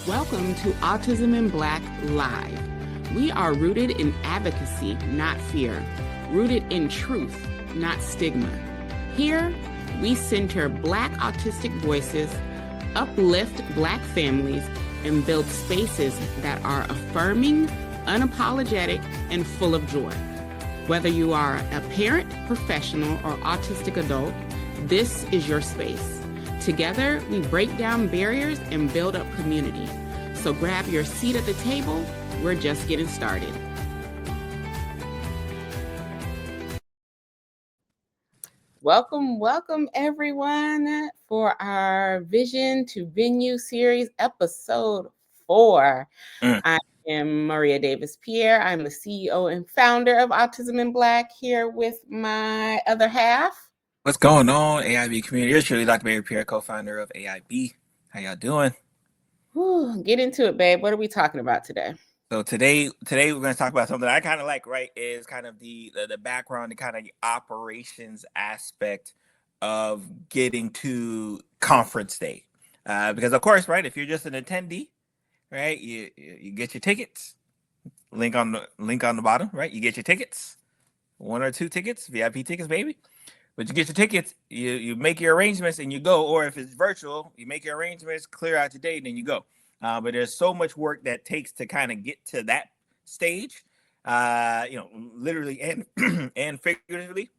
Welcome to Autism in Black Live. We are rooted in advocacy, not fear, rooted in truth, not stigma. Here, we center Black autistic voices, uplift Black families, and build spaces that are affirming, unapologetic, and full of joy. Whether you are a parent, professional, or autistic adult, this is your space. Together, we break down barriers and build up community. So grab your seat at the table. We're just getting started. Welcome everyone for our Vision to Venue series, episode 4. I am Maria Davis Pierre. I'm the CEO and founder of Autism in Black, here with my other half. What's going on, AIB community? It's surely Dr. Davis Pierre, co-founder of AIB. How y'all doing? Get into it, babe. What are we talking about today? So today we're going to talk about something I kind of like, right? Is kind of the background, the kind of operations aspect of getting to conference day, because of course, right? If you're just an attendee, right, you get your tickets. Link on the bottom, right? You get your tickets, 1 or 2 tickets, VIP tickets, baby. But you get your tickets, you make your arrangements and you go. Or if it's virtual, you make your arrangements, clear out your day, and then you go. But there's so much work that takes to kind of get to that stage, literally and and figuratively,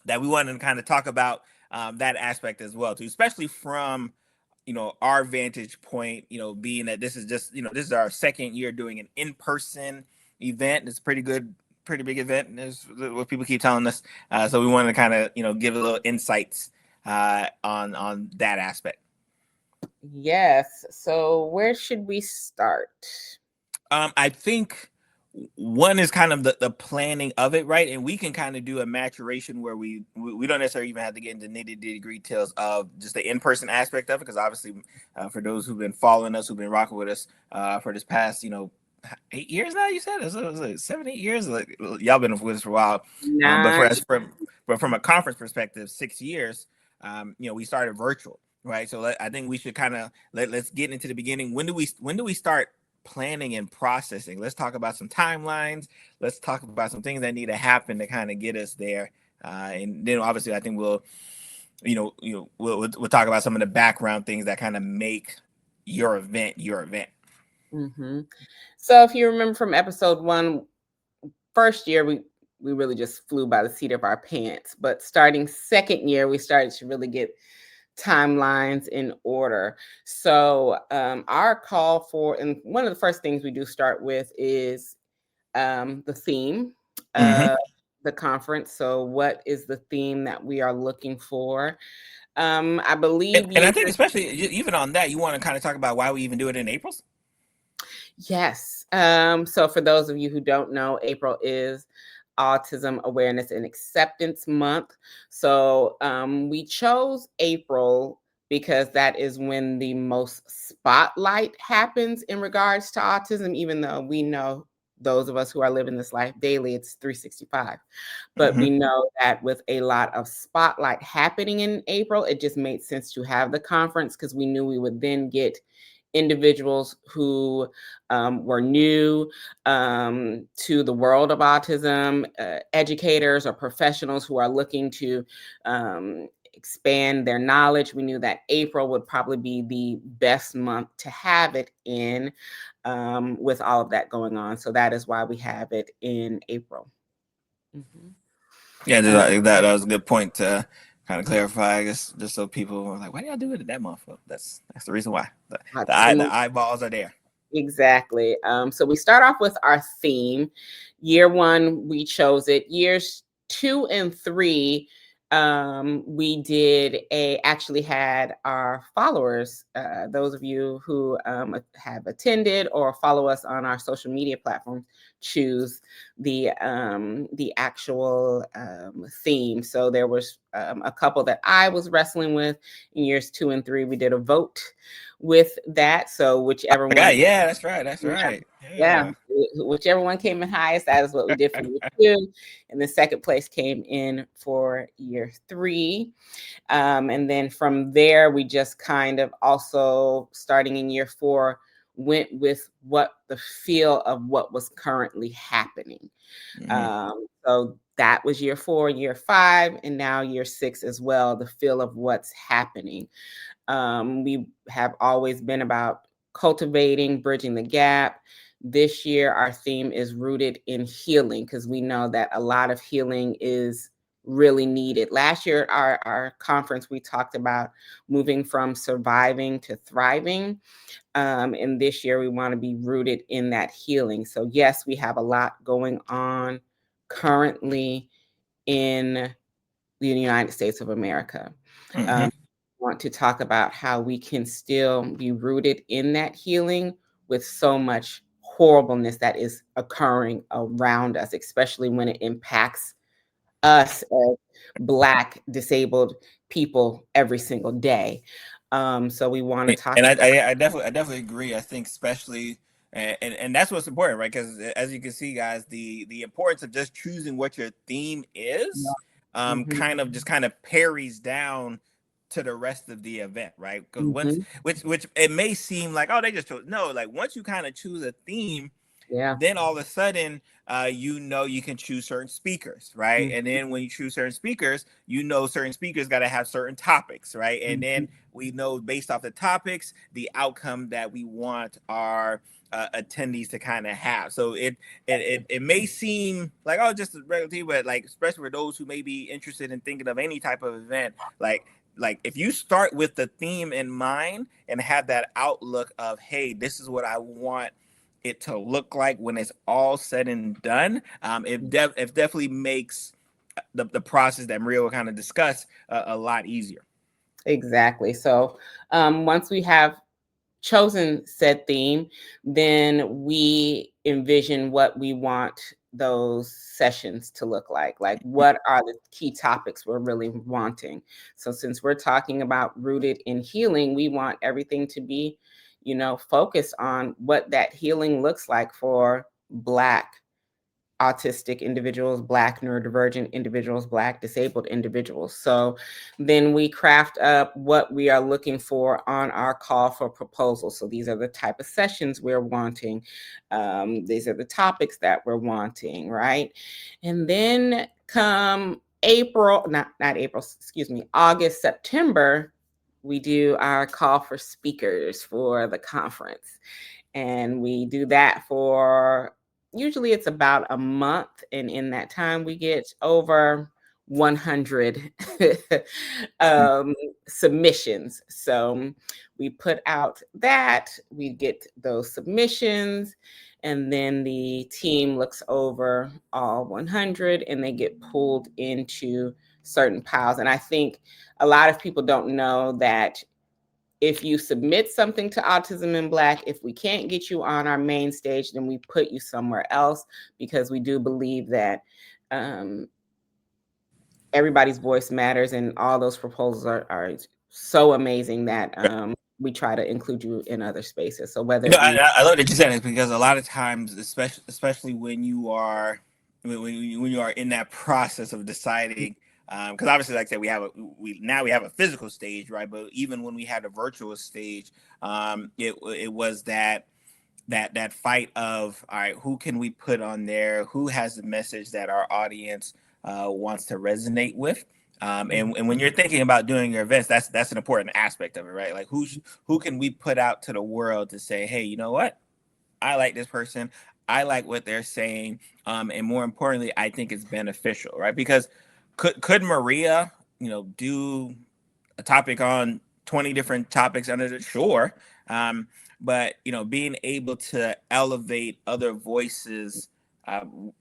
that we wanted to kind of talk about that aspect as well, too, especially from our vantage point, being that this is just, this is our second year doing an in-person event. It's pretty big event is what people keep telling us. So we wanted to kind of, give a little insights on that aspect. Yes. So where should we start? I think one is kind of the planning of it, right? And we can kind of do a maturation where we don't necessarily even have to get into nitty-gritty details of just the in-person aspect of it, because obviously for those who've been following us, who've been rocking with us for this past, 8 years now, you said? It was like 7, 8 years. Like, y'all been with us for a while. But from a conference perspective, 6 years, we started virtual, right? So I think we should kind of let's get into the beginning. When do we start planning and processing? Let's talk about some timelines. Let's talk about some things that need to happen to kind of get us there. And then obviously I think we'll talk about some of the background things that kind of make your event your event. Mm-hmm. So if you remember from episode 1, first year, we really just flew by the seat of our pants. But starting second year, we started to really get timelines in order. So our call for, and one of the first things we do start with is the theme of the conference. So what is the theme that we are looking for? I believe and I think especially even on that, you want to kind of talk about why we even do it in April. Yes. So for those of you who don't know, April is Autism Awareness and Acceptance Month. So we chose April because that is when the most spotlight happens in regards to autism, even though we know, those of us who are living this life daily, it's 365. But we know that with a lot of spotlight happening in April, it just made sense to have the conference, because we knew we would then get individuals who were new to the world of autism, educators or professionals who are looking to expand their knowledge. We knew that April would probably be the best month to have it in, with all of that going on. So that is why we have it in April. Yeah, that was a good point to kind of clarify, I guess, just so people were like, why do y'all do it in that month? Well, that's the reason why. The eyeballs are there. Exactly. So we start off with our theme. Year 1, we chose it. Years 2 and 3, we actually had our followers, those of you who have attended or follow us on our social media platforms, choose the actual theme. So there was a couple that I was wrestling with in years 2 and 3. We did a vote with that. So whichever one. Yeah, that's right. Yeah. Whichever one came in highest, that is what we did for year 2. And the second place came in for year 3. And then from there, we just kind of also, starting in year 4, went with what the feel of what was currently happening. So that was year 4, year 5, and now year 6 as well, the feel of what's happening. We have always been about cultivating, bridging the gap. This year, our theme is rooted in healing, because we know that a lot of healing is really needed. Last year at our conference, we talked about moving from surviving to thriving. And this year, we want to be rooted in that healing. So yes, we have a lot going on currently in the United States of America. Want to talk about how we can still be rooted in that healing with so much horribleness that is occurring around us, especially when it impacts us as Black disabled people every single day. So we want to talk. And I definitely agree. I think especially, and that's what's important, right? Because as you can see, guys, the importance of just choosing what your theme is, Mhm, kind of parries down to the rest of the event, right? Because once, mhm, which it may seem like, oh, they just chose. No, like once you kind of choose a theme, yeah. then all of a sudden, you know, you can choose certain speakers, right? Mhm, And then when you choose certain speakers, you know certain speakers got to have certain topics, right? And mhm. then we know based off the topics, the outcome that we want our attendees to kind of have. So it may seem like, oh, just a regular team, but like especially for those who may be interested in thinking of any type of event, like if you start with the theme in mind and have that outlook of, hey, this is what I want it to look like when it's all said and done, it definitely makes the process that Maria will kind of discuss a lot easier. Exactly. So once we have chosen said theme, then we envision what we want those sessions to look like. Like, what are the key topics we're really wanting? So, since we're talking about rooted in healing, we want everything to be, focused on what that healing looks like for Black autistic individuals, Black neurodivergent individuals, Black disabled individuals. So then we craft up what we are looking for on our call for proposal. So these are the type of sessions we're wanting. These are the topics that we're wanting, right? And then come April, not April, excuse me, August, September, we do our call for speakers for the conference. And we do that for usually it's about a month. And in that time, we get over 100 um, submissions. So we put out that, we get those submissions, and then the team looks over all 100 and they get pulled into certain piles. And I think a lot of people don't know that if you submit something to Autism in Black, if we can't get you on our main stage, then we put you somewhere else, because we do believe that um, everybody's voice matters, and all those proposals are so amazing that we try to include you in other spaces. So whether You know, it be I love that you said it, because a lot of times, especially when you are when you are in that process of deciding, because obviously, like I said, we have a physical stage, right? But even when we had a virtual stage, it was that fight of, all right, who can we put on there? Who has the message that our audience wants to resonate with? And when you're thinking about doing your events, that's an important aspect of it, right? Like who can we put out to the world to say, hey, you know what? I like this person. I like what they're saying. And more importantly, I think it's beneficial, right? Because could Maria, do a topic on 20 different topics under the shore? But being able to elevate other voices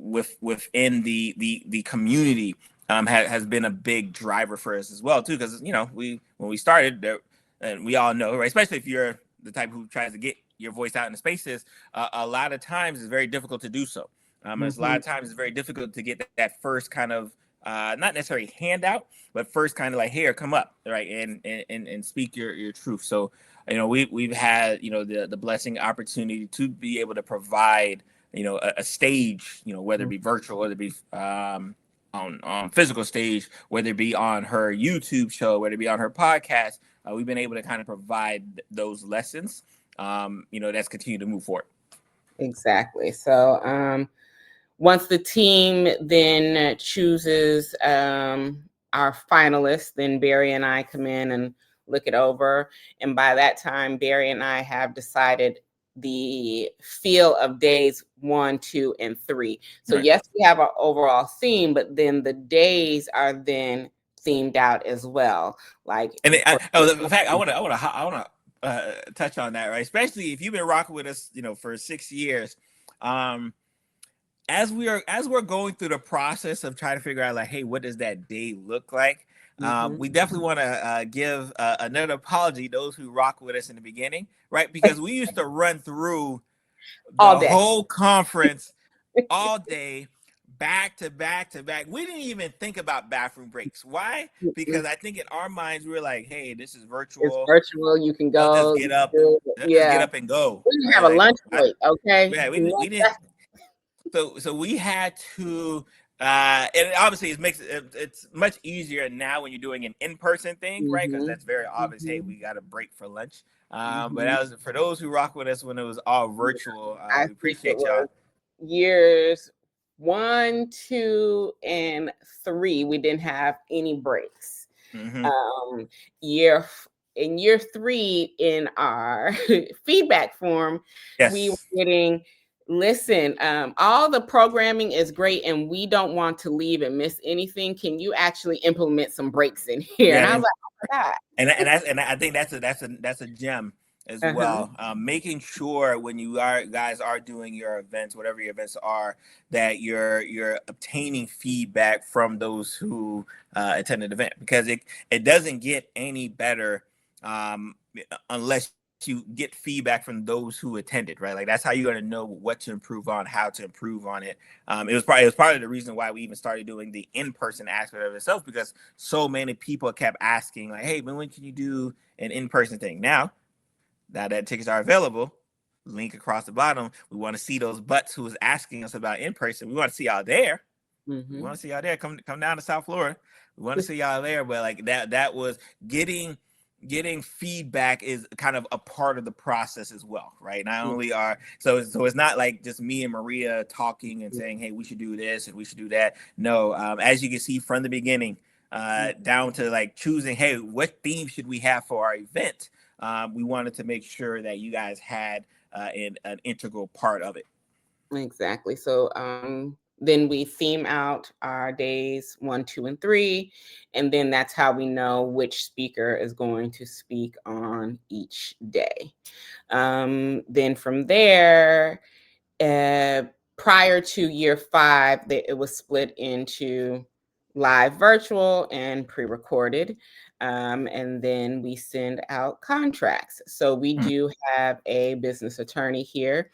within the community has been a big driver for us as well too, because we when we started there, and we all know, right, especially if you're the type who tries to get your voice out in the spaces, a lot of times it's very difficult to do so. It's a lot Mhm. of times it's very difficult to get that first kind of not necessarily handout, but first kind of like, here, come up, right, and speak your truth. So we've had the blessing opportunity to be able to provide a stage, whether it be virtual, whether it be on physical stage, whether it be on her YouTube show, whether it be on her podcast. We've been able to kind of provide those lessons that's continued to move forward. Exactly. So once the team then chooses our finalists, then Barry and I come in and look it over. And by that time, Barry and I have decided the feel of days 1, 2, and 3. So Right. yes, we have our overall theme, but then the days are then themed out as well. Like, And for in fact, I want to touch on that, right? Especially if you've been rocking with us, for 6 years. As we're going through the process of trying to figure out, like, hey, what does that day look like? We definitely want to give another apology those who rock with us in the beginning, right? Because we used to run through all the day. whole conference all day, back to back to back. We didn't even think about bathroom breaks. Why? Because I think in our minds we were like, hey, this is It's virtual. virtual. You can They'll just go. get up. They'll just get Yeah. up and go. We didn't Right? have a Like, lunch break. Okay. yeah, we didn't. So we had to, and obviously it's much easier now when you're doing an in-person thing, right? Because that's very obvious. Hey, we got a break for lunch. But that was for those who rock with us when it was all virtual. I We think it appreciate y'all. was years 1, 2, and 3. We didn't have any breaks. Year in year 3 in our feedback form, we were Yes. getting, listen, all the programming is great and we don't want to leave and miss anything. Can you actually implement some breaks in here? Yeah, And I was like, oh my God. and I think that's a gem as Uh-huh. well. Making sure when you guys are doing your events, whatever your events are, that you're obtaining feedback from those who attend the event, because it doesn't get any better unless you get feedback from those who attended, right? Like, that's how you're going to know what to improve on, how to improve on it. It was part of the reason why we even started doing the in-person aspect of itself, because so many people kept asking, like, hey, when can you do an in-person thing? Now that tickets are available, link across the bottom. We want to see those butts who was asking us about in-person. We want to see y'all there. We want to see y'all there. Come down to South Florida. We want to see y'all there. But like that was getting feedback is kind of a part of the process as well, right? Not only so it's not like just me and Maria talking and saying, hey, we should do this and we should do that. No, as you can see from the beginning, down to like choosing, hey, what theme should we have for our event? We wanted to make sure that you guys had an integral part of it. Exactly. So then we theme out our days 1, 2, and 3, and then that's how we know which speaker is going to speak on each day. Then from there, prior to year 5, it was split into live virtual and pre-recorded. And then we send out contracts. So we do have a business attorney here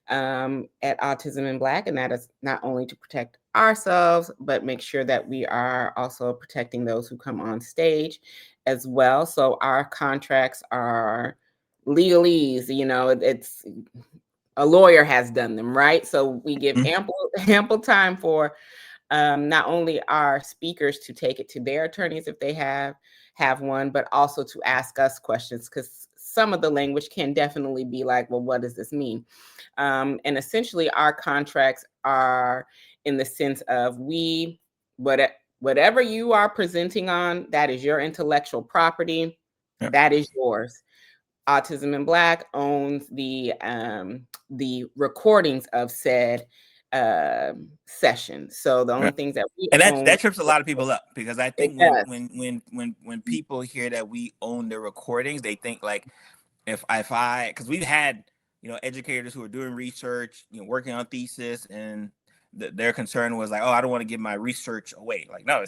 at Autism in Black, and that is not only to protect ourselves, but make sure that we are also protecting those who come on stage as well. So our contracts are legalese, it's a lawyer has done them, right? So we give ample time for not only our speakers to take it to their attorneys if they have one, but also to ask us questions, because some of the language can definitely be like, well, what does this mean? And essentially our contracts are in the sense of whatever you are presenting on, that is your intellectual property, that is yours. Autism in Black owns the recordings of said session. So the only things that we And own, that trips a lot of people up, because I it think does. when people hear that we own the recordings, they think like, if I because we've had educators who are doing research, working on thesis, and their concern was like, oh, I don't want to give my research away. Like, no,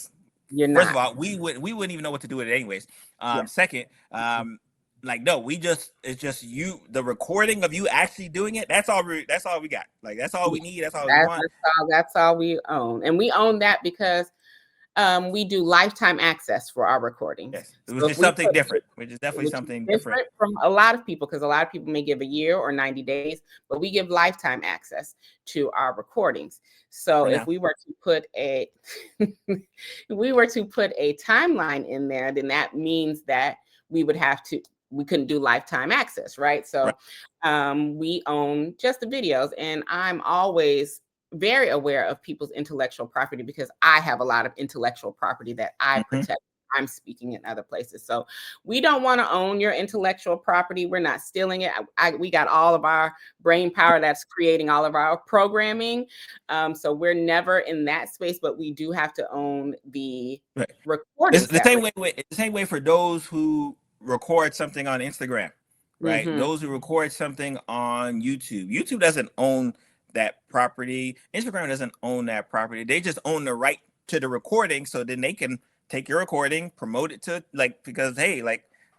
You're first of not. all, we wouldn't even know what to do with it anyways. Yeah. Second, like, no, it's just you, the recording of you actually doing it. That's all we got. Like, that's all we need. That's all we want. That's all we own, and we own that because we do lifetime access for our recordings. Yes, it was So if just we something different, which is definitely which is something different. different from a lot of people, because a lot of people may give a year or 90 days, but we give lifetime access to our recordings. So For if now. we were to put a if we were to put a timeline in there, then that means that we would have to we couldn't do lifetime access, right? So we own just the videos, and I'm always very aware of people's intellectual property because I have a lot of intellectual property that I protect. I'm speaking in other places. So we don't want to own your intellectual property. We're not stealing it. We got all of our brain power that's creating all of our programming. So we're never in that space, but we do have to own the recordings. It's the same way for those who record something on Instagram, right? Those who record something on YouTube. YouTube doesn't own that property. Instagram doesn't own that property. They just own the right to the recording, so then they can take your recording, promote it to because hey,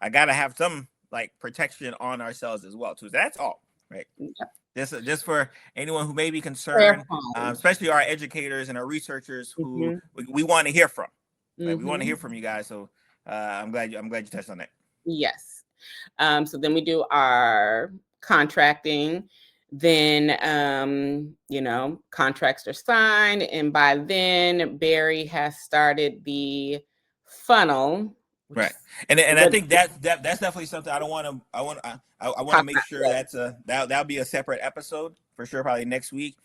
I gotta have some protection on ourselves as well too. So that's all, right? Just for anyone who may be concerned, especially our educators and our researchers who we want to hear from. We want to hear from you guys. So I'm glad you touched on that. Yes. So then we do our contracting. Then, contracts are signed. And by then, Barry has started the funnel. Right. And I think that's definitely something I want to make sure that'll be a separate episode for sure, probably next week.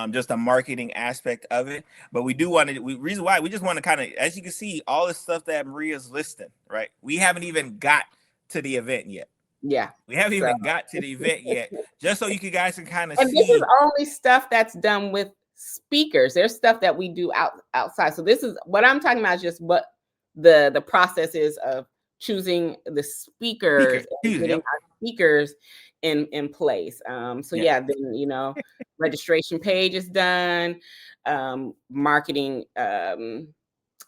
Just the marketing aspect of it. But we do want to, reason why we just want to kind of, as you can see, all the stuff that Maria's listing, right? We haven't even got to the event yet. Yeah. We haven't even got to the event yet, just so you guys can kind of see. And this is only stuff that's done with speakers. There's stuff that we do outside. So this is what I'm talking about, is just what the process is of choosing the speakers and getting our speakers in place. Then, registration page is done, marketing,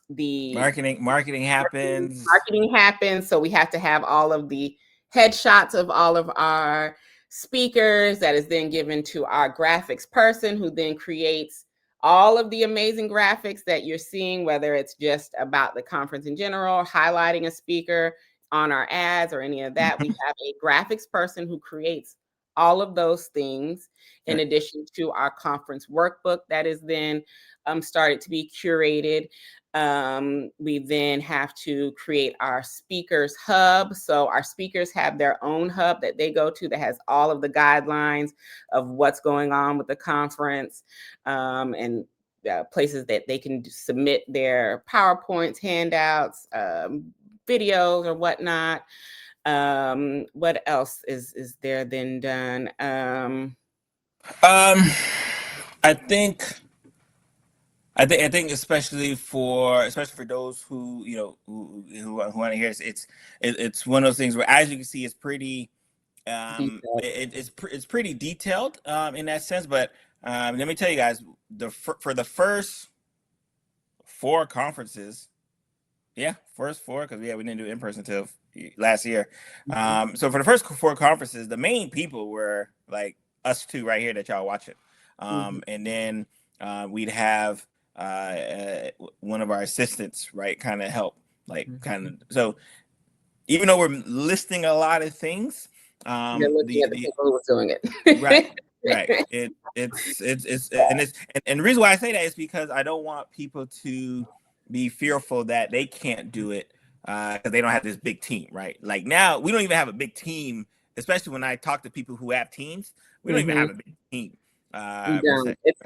marketing happens. Marketing happens. So we have to have all of the headshots of all of our speakers that is then given to our graphics person, who then creates all of the amazing graphics that you're seeing, whether it's just about the conference in general, highlighting a speaker on our ads or any of that. We have a graphics person who creates all of those things, in addition to our conference workbook that is then started to be curated. We then have to create our speakers hub. So our speakers have their own hub that they go to that has all of the guidelines of what's going on with the conference, and places that they can submit their PowerPoints, handouts, videos or whatnot. What else is there then done? I think especially for those who want to hear this, it's one of those things where, as you can see, it's pretty it's pretty detailed in that sense. But let me tell you guys, for the first 4 conferences, first 4, because we didn't do in person until last year. So for the first 4 conferences, the main people were like us 2 right here that y'all watching, and then we'd have one of our assistants, right, kind of help, so even though we're listing a lot of things, you're looking at the people who are doing it. right. And the reason why I say that is because I don't want people to be fearful that they can't do it because they don't have this big team, right? Like now we don't even have a big team, especially when I talk to people who have teams. We don't even have a big team.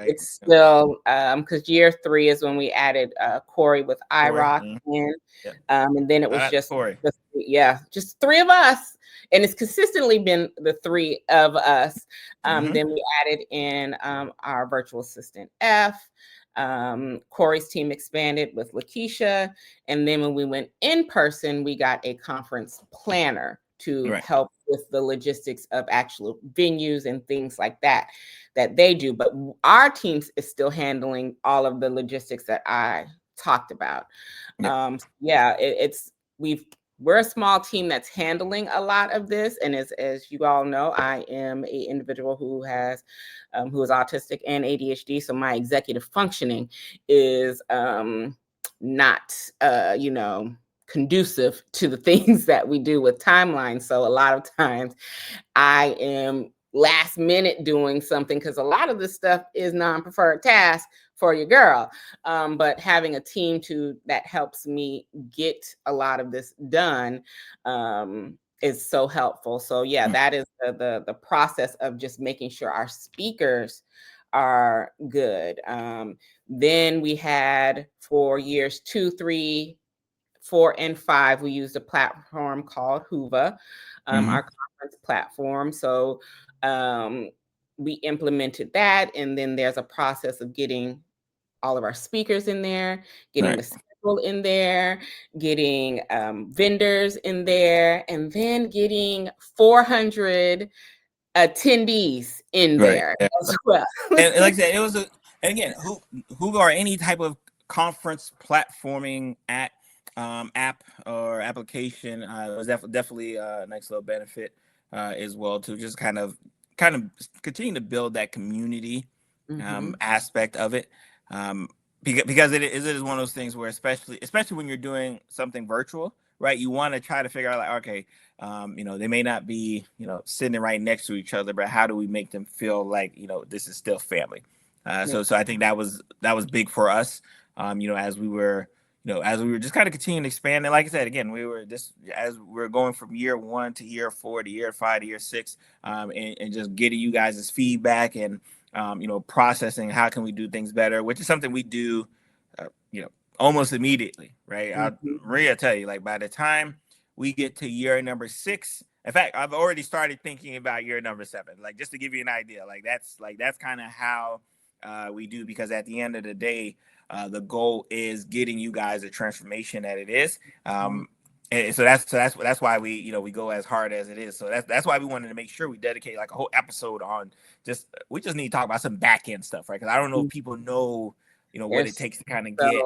It's still because year 3 is when we added Corey with iRock in, and then it was just 3 of us, and it's consistently been the 3 of us. Then we added in our virtual assistant F. Corey's team expanded with Lakeisha, and then when we went in person, we got a conference planner to help with the logistics of actual venues and things like that they do. But our team is still handling all of the logistics that I talked about. We're a small team that's handling a lot of this. And as you all know, I am an individual who is autistic and ADHD. So my executive functioning is not, conducive to the things that we do with timelines. So a lot of times I am last minute doing something because a lot of this stuff is non-preferred task for your girl. But having a team that helps me get a lot of this done is so helpful. So yeah, that is the process of just making sure our speakers are good. Then we had for years 2, 3, 4, and 5, we used a platform called Hoover, our conference platform. So we implemented that, and then there's a process of getting all of our speakers in there, getting the schedule in there, getting vendors in there, and then getting 400 attendees in there as well. And like I said, it was and again, who are any type of conference platforming app or application was definitely a nice little benefit as well, to just kind of continue to build that community aspect of it. Because it is one of those things where especially when you're doing something virtual, right, you want to try to figure out, like, okay, they may not be, sitting right next to each other, but how do we make them feel like, this is still family? So I think that was big for us, as we were, just kind of continuing to expand. And like I said, again, we were just, as we're going from year 1 to year 4 to year 5 to year 6, and just getting you guys' feedback and, processing how can we do things better, which is something we do, almost immediately, right? Maria tell you, like, by the time we get to year number 6, in fact, I've already started thinking about year number 7, like, just to give you an idea. That's kind of how we do, because at the end of the day, the goal is getting you guys the transformation that it is. And so that's why we go as hard as it is. So that's why we wanted to make sure we dedicate like a whole episode on we just need to talk about some back end stuff, right? Because I don't know if people know, what it takes to kind of get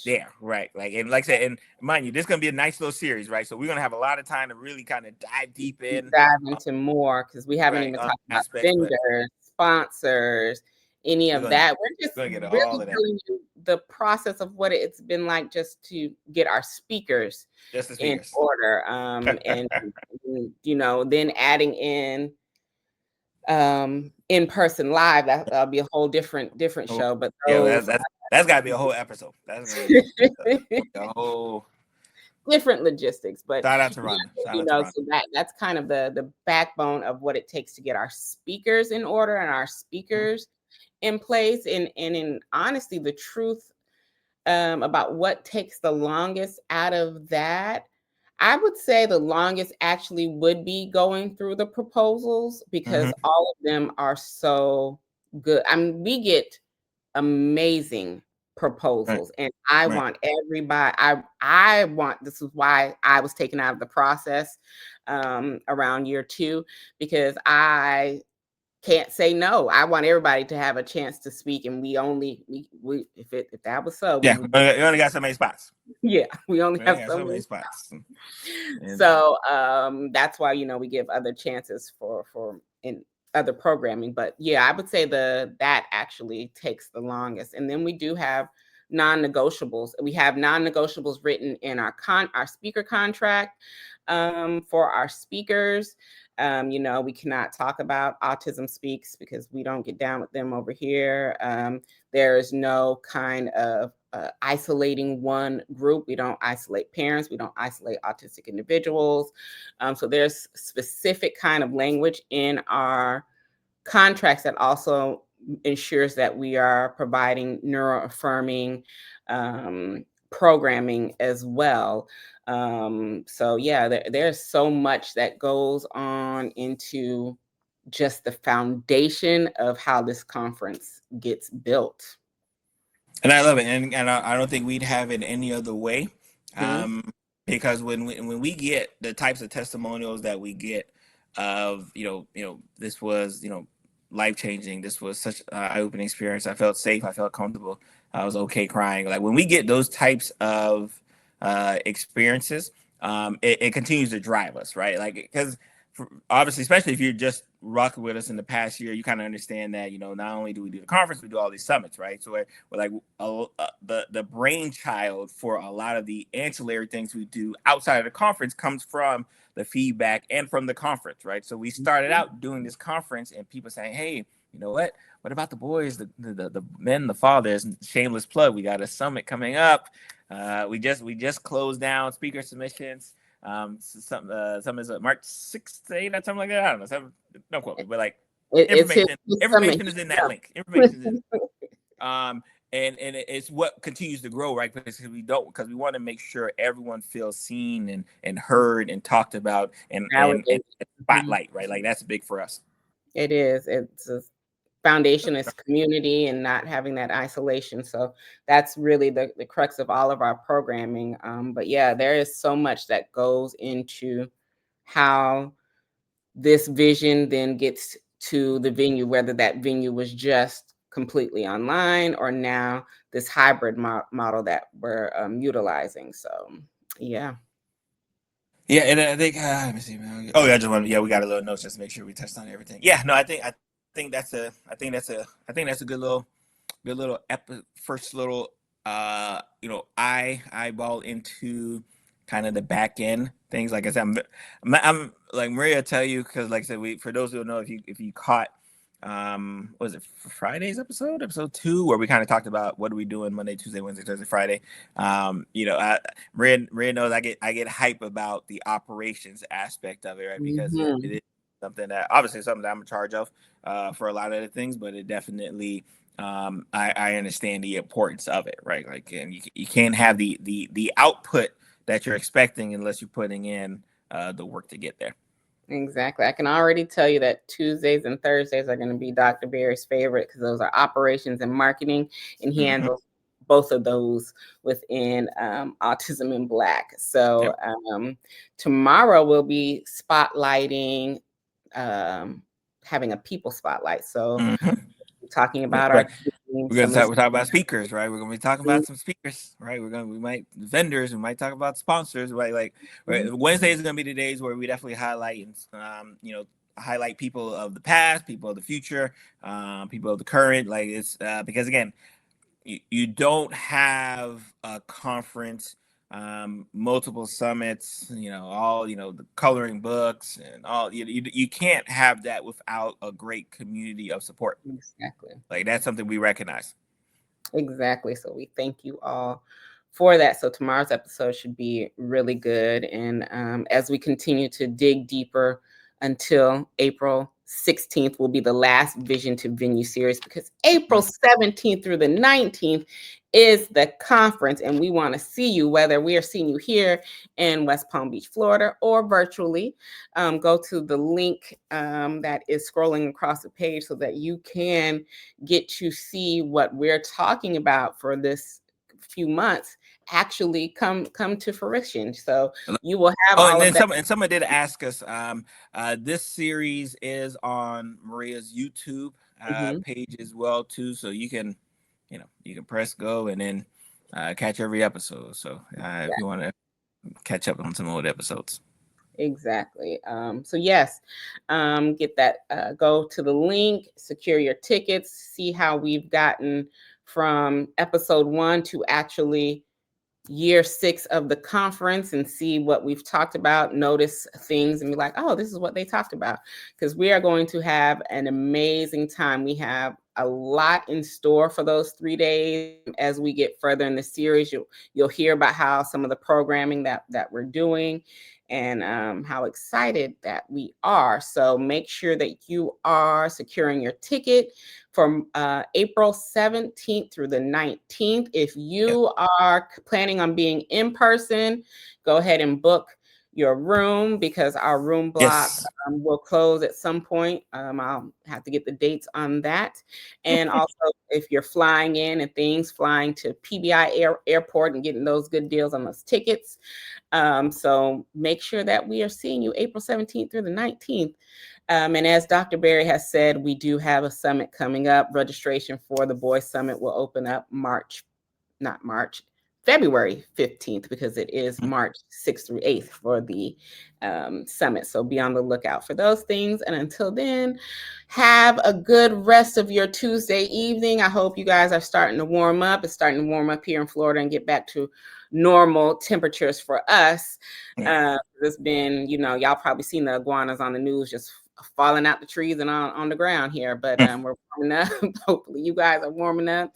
there, right? Like, and like I said, and mind you, this is gonna be a nice little series, right? So we're gonna have a lot of time to really kind of dive deep into more, because we haven't even talked about vendors, sponsors, any of that. We're just really telling you the process of what it's been like just to get our speakers in order, and then adding in-person live. That'll be a whole different show. But that's got to be a whole episode. That's gonna be a whole different logistics. But shout out to Rhonda. So that's kind of the backbone of what it takes to get our speakers in order and our speakers in place. And in honesty, the truth about what takes the longest out of that, I would say the longest actually would be going through the proposals, because all of them are so good. I mean, we get amazing proposals, and I want everybody, I want, this is why I was taken out of the process around year 2, because I can't say no. I want everybody to have a chance to speak, and we if that was so, we only got so many spots. Yeah, we only have so many spots. So that's why we give other chances for in other programming. But yeah, I would say that actually takes the longest. And then we do have non-negotiables. We have non-negotiables written in our speaker contract for our speakers. We cannot talk about Autism Speaks because we don't get down with them over here. There is no kind of isolating one group. We don't isolate parents. We don't isolate autistic individuals. So there's specific kind of language in our contracts that also ensures that we are providing neuroaffirming programming as well. So yeah, there's so much that goes on into just the foundation of how this conference gets built. And I love it, and I don't think we'd have it any other way, because when we get the types of testimonials that we get of this was life changing, this was such an eye-opening experience, I felt safe, I felt comfortable, I was okay crying. Like, when we get those types of experiences, it continues to drive us, right? Like, because obviously, especially if you're just rocking with us in the past year, you kind of understand that not only do we do the conference, we do all these summits, right? So we're like the brainchild for a lot of the ancillary things we do outside of the conference comes from the feedback and from the conference, right? So we started out doing this conference, and people saying, "Hey, you know what? What about the boys, the men, the fathers?" Shameless plug. We got a summit coming up. We just closed down speaker submissions. Some is March 6th to 8th, something like that. I don't know. Don't quote me, but like It's information is in that link. Information is and it's what continues to grow, right? Because we want to make sure everyone feels seen and heard and talked about and spotlight, right? Like that's big for us. It is. It's a foundation is community and not having that isolation. So that's really the crux of all of our programming. But yeah, there is so much that goes into how this vision then gets to the venue, whether that venue was just completely online or now this hybrid model that we're utilizing. So yeah. Yeah, and I think let me see. Oh yeah, we got a little notes just to make sure we touched on everything. Yeah, no, I think that's a good little first little eyeball into kind of the back end things. Like I said, I'm like Maria tell you, because like I said, for those who don't know, if you caught was it Friday's episode 2, where we kind of talked about what are we doing Monday, Tuesday, Wednesday, Thursday, Friday. Maria knows I get hype about the operations aspect of it, right? Because it is something that I'm in charge of for a lot of the things, but it definitely I understand the importance of it, right? Like, and you can't have the output that you're expecting unless you're putting in the work to get there. Exactly. I can already tell you that Tuesdays and Thursdays are going to be Dr. Barry's favorite because those are operations and marketing, and he handles both of those within Autism in Black. So tomorrow we'll be spotlighting, having a people spotlight. So talking about our team, we're talking about speakers, right? We're gonna be talking about some speakers, right? We might vendors, we might talk about sponsors, right? Like Wednesday is gonna be the days where we definitely highlight highlight people of the past, people of the future, people of the current. Like it's because again, you don't have a conference, multiple summits, all the coloring books and all. You can't have that without a great community of support. Exactly. Like that's something we recognize. Exactly. So we thank you all for that. So tomorrow's episode should be really good. And as we continue to dig deeper until April 16th will be the last Vision to Venue series, because April 17th through the 19th is the conference. And we want to see you, whether we are seeing you here in West Palm Beach, Florida, or virtually. Go to the link that is scrolling across the page so that you can get to see what we're talking about for this few months actually come to fruition. So you will have all of that. Someone did ask us, this series is on Maria's YouTube page as well too, so you can press go and then catch every episode. So if you want to catch up on some old episodes. Exactly. So yes, get that, go to the link, secure your tickets, see how we've gotten from episode 1 to actually year 6 of the conference, and see what we've talked about, notice things and be like, oh, this is what they talked about, because we are going to have an amazing time. We have a lot in store for those 3 days. As we get further in the series, you'll hear about how some of the programming that we're doing and how excited that we are. So make sure that you are securing your ticket from April 17th through the 19th. If you are planning on being in person, go ahead and book your room, because our room block will close at some point. I'll have to get the dates on that. And also, if you're flying in and things, flying to PBI airport and getting those good deals on those tickets. So make sure that we are seeing you April 17th through the 19th. And as Dr. Barry has said, we do have a summit coming up. Registration for the Boys Summit will open up February 15th, because it is March 6th through 8th for the summit. So be on the lookout for those things. And until then, have a good rest of your Tuesday evening. I hope you guys are starting to warm up. It's starting to warm up here in Florida and get back to normal temperatures for us. It's been, y'all probably seen the iguanas on the news just falling out the trees and on the ground here, but we're warming up. Hopefully you guys are warming up,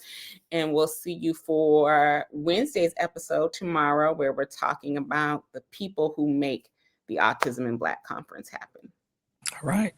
and we'll see you for Wednesday's episode tomorrow, where we're talking about the people who make the Autism in Black Conference happen. All right.